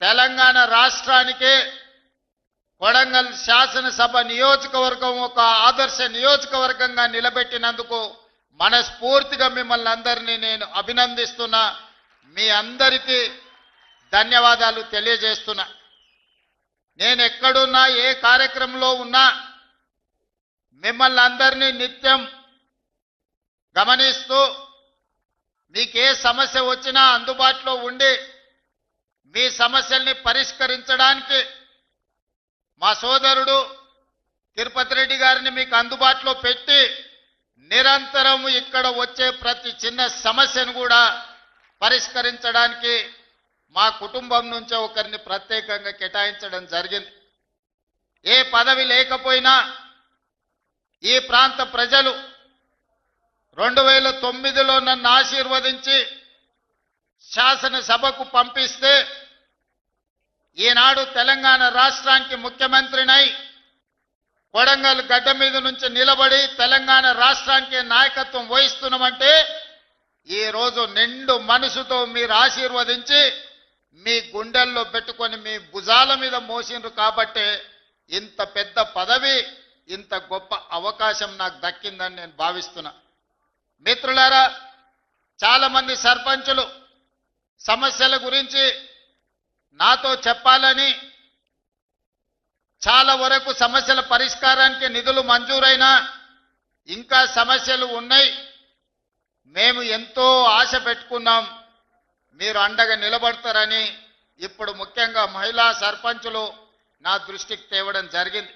తెలంగాణ రాష్ట్రానికి కొడంగల్ శాసనసభ నియోజకవర్గం ఒక ఆదర్శ నియోజకవర్గంగా నిలబెట్టినందుకు మనస్ఫూర్తిగా మిమ్మల్ని అందరినీ నేను అభినందిస్తున్నా. మీ అందరికీ ధన్యవాదాలు తెలియజేస్తున్నా. నేను ఎక్కడున్నా ఏ కార్యక్రమంలో ఉన్నా మిమ్మల్ని అందరినీ నిత్యం గమనిస్తూ మీకే సమస్య వచ్చినా అందుబాటులో ఉండి మీ సమస్యల్ని పరిష్కరించడానికి మా సోదరుడు తిరుపతి రెడ్డి గారిని మీకు అందుబాటులో పెట్టి నిరంతరం ఇక్కడ వచ్చే ప్రతి చిన్న సమస్యను కూడా పరిష్కరించడానికి మా కుటుంబం నుంచే ఒకరిని ప్రత్యేకంగా కేటాయించడం జరిగింది. ఏ పదవి లేకపోయినా ఈ ప్రాంత ప్రజలు 2009లో నన్ను ఆశీర్వదించి శాసనసభకు పంపిస్తే ఈనాడు తెలంగాణ రాష్ట్రానికి ముఖ్యమంత్రినై కొడంగల్ గడ్డ మీద నుంచి నిలబడి తెలంగాణ రాష్ట్రానికి నాయకత్వం వహిస్తున్నామంటే ఈరోజు నిండు మనసుతో మీరు ఆశీర్వదించి మీ గుండెల్లో పెట్టుకొని మీ భుజాల మీద మోసిండ్రు కాబట్టే ఇంత పెద్ద పదవి ఇంత గొప్ప అవకాశం నాకు దక్కిందని నేను భావిస్తున్నా. మిత్రులారా, చాలా మంది సర్పంచులు సమస్యల గురించి నాతో చెప్పాలని, చాలా వరకు సమస్యల పరిష్కారానికి నిధులు మంజూరైనా ఇంకా సమస్యలు ఉన్నాయి, మేము ఎంతో ఆశ పెట్టుకున్నాం, మీరు అండగా నిలబడతారని ఇప్పుడు ముఖ్యంగా మహిళా సర్పంచులు నా దృష్టికి తేవడం జరిగింది.